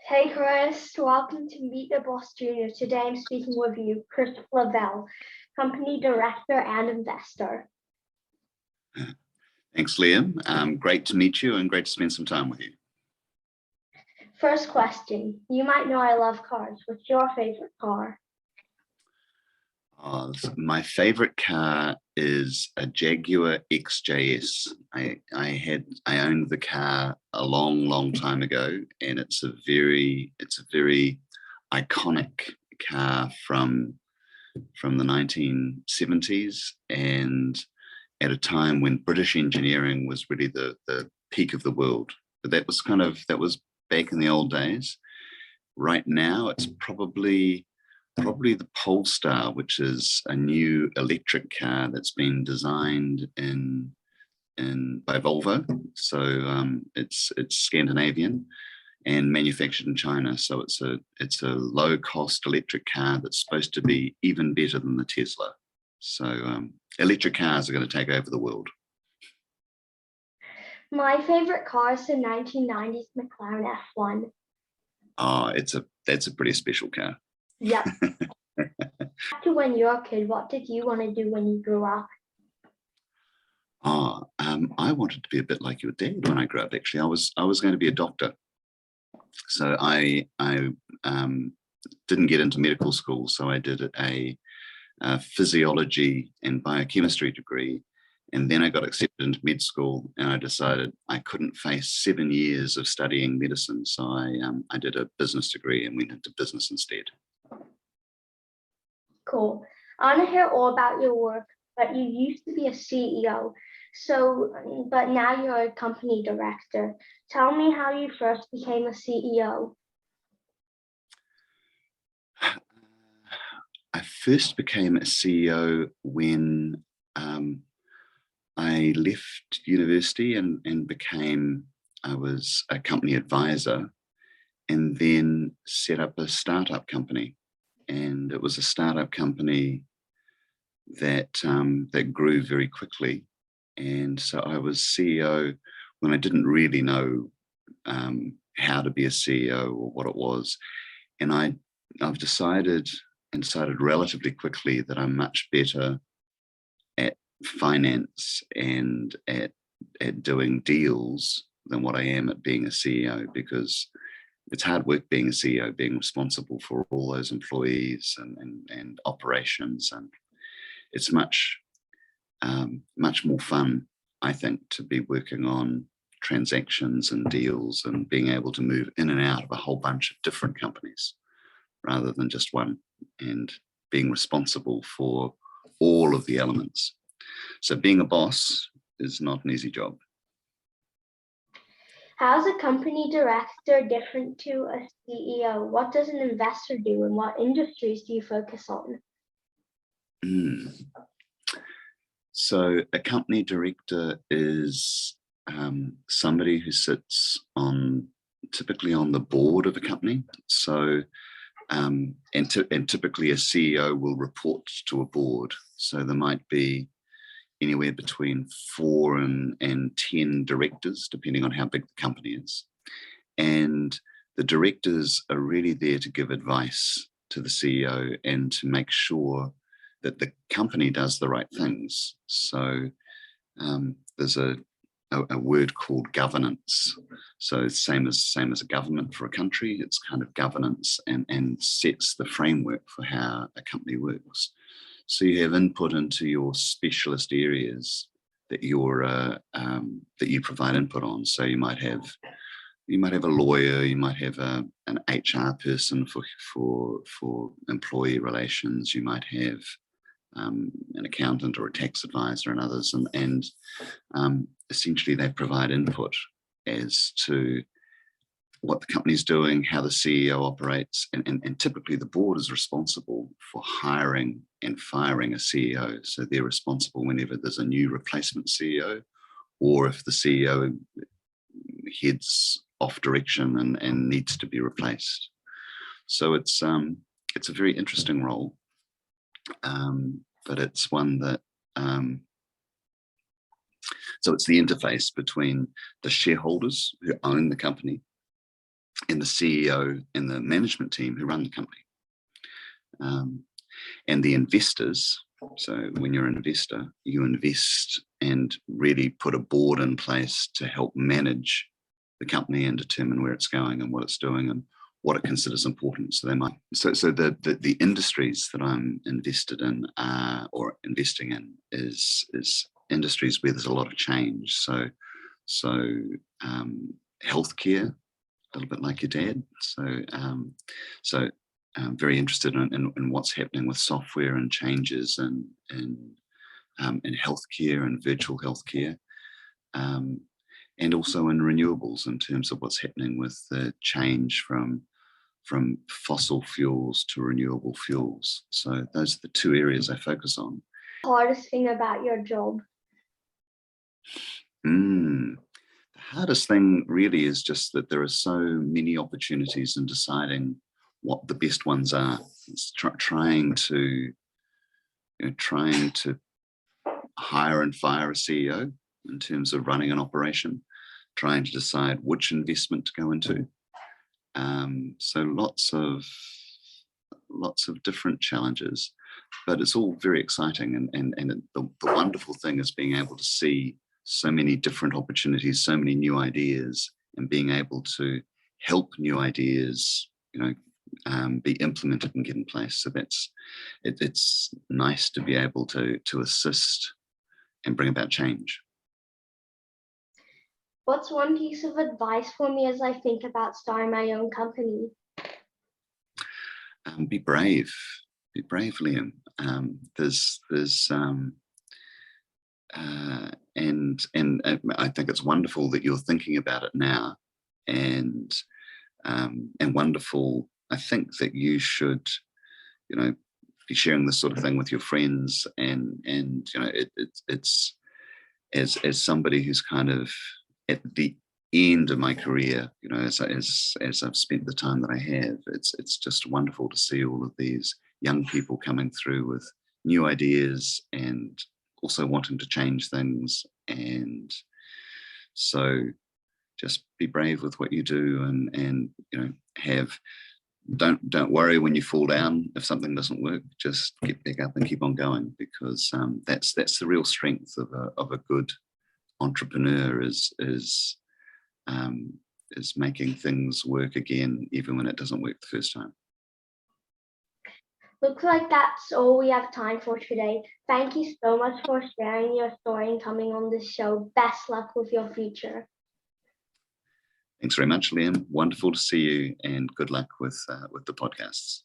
Hey Chris, welcome to Meet the Boss Junior. Today I'm speaking with you, Chris Flavell, Company Director and Investor. Thanks, Liam. Great to meet you and great to spend some time with you. First question, you might know I love cars. What's your favorite car? My favorite car is a Jaguar XJS. I owned the car a long time ago, and it's a very iconic car from the 1970s, and at a time when British engineering was really the peak of the world. But that was back in the old days. Right now, it's probably the Polestar, which is a new electric car that's been designed by Volvo. So it's Scandinavian and manufactured in China. So it's a low cost electric car that's supposed to be even better than the Tesla. So electric cars are going to take over the world. My favorite car is the 1990s McLaren F1. Oh, that's a pretty special car. Yep. Back to when you were a kid, what did you want to do when you grew up? I wanted to be a bit like your dad when I grew up. Actually, I was going to be a doctor. So I didn't get into medical school. So I did a physiology and biochemistry degree, and then I got accepted into med school, and I decided I couldn't face 7 years of studying medicine. So I did a business degree and went into business instead. Cool. I want to hear all about your work, but you used to be a CEO. But now you're a company director. Tell me how you first became a CEO. I first became a CEO when I left university and I was a company advisor, and then set up a startup company. And it was a startup company that grew very quickly. And so I was CEO when I didn't really know how to be a CEO or what it was. And I've decided relatively quickly that I'm much better at finance and at doing deals than what I am at being a CEO, because it's hard work being a CEO, being responsible for all those employees and operations. And it's much more fun, I think, to be working on transactions and deals and being able to move in and out of a whole bunch of different companies rather than just one, and being responsible for all of the elements. So being a boss is not an easy job. How's a company director different to a CEO? What does an investor do, and what industries do you focus on? So a company director is somebody who sits typically on the board of a company. So and typically a CEO will report to a board. So there might be anywhere between 4 and 10 directors, depending on how big the company is. And the directors are really there to give advice to the CEO and to make sure that the company does the right things. So there's a word called governance. So it's same as a government for a country. It's kind of governance and sets the framework for how a company works. So you have input into your specialist areas that you provide input on. So you might have a lawyer, you might have an HR person for employee relations, you might have an accountant or a tax advisor and others, and essentially they provide input as to what the company's doing, how the CEO operates, and typically the board is responsible for hiring and firing a CEO. So they're responsible whenever there's a new replacement CEO, or if the CEO heads off direction and needs to be replaced. So it's a very interesting role, but it's one that so it's the interface between the shareholders who own the company and the CEO and the management team who run the company. And the investors, so when you're an investor, you invest and really put a board in place to help manage the company and determine where it's going and what it's doing and what it considers important. So the industries that I'm invested in or investing in is industries where there's a lot of change. So healthcare, a little bit like your dad. So I'm very interested in what's happening with software and changes in healthcare and virtual healthcare, and also in renewables in terms of what's happening with the change from fossil fuels to renewable fuels. So those are the two areas I focus on. Hardest thing about your job? The hardest thing really is just that there are so many opportunities in deciding what the best ones are. It's trying to hire and fire a CEO in terms of running an operation, trying to decide which investment to go into. So lots of different challenges, but it's all very exciting. And the wonderful thing is being able to see so many different opportunities, so many new ideas, and being able to help new ideas, be implemented and get in place. So it's nice to be able to assist and bring about change. What's one piece of advice for me as I think about starting my own company? Be brave, Liam. And I think it's wonderful that you're thinking about it now, and wonderful. I think that you should, be sharing this sort of thing with your friends, and it's as somebody who's kind of at the end of my career, as I've spent the time that I have, it's just wonderful to see all of these young people coming through with new ideas and also wanting to change things. And so just be brave with what you do, and don't worry when you fall down if something doesn't work. Just get back up and keep on going, because that's the real strength of a good entrepreneur is making things work again, even when it doesn't work the first time. Looks like that's all we have time for today. Thank you so much for sharing your story and coming on this show. Best luck with your future. Thanks very much, Liam. Wonderful to see you, and good luck with the podcasts.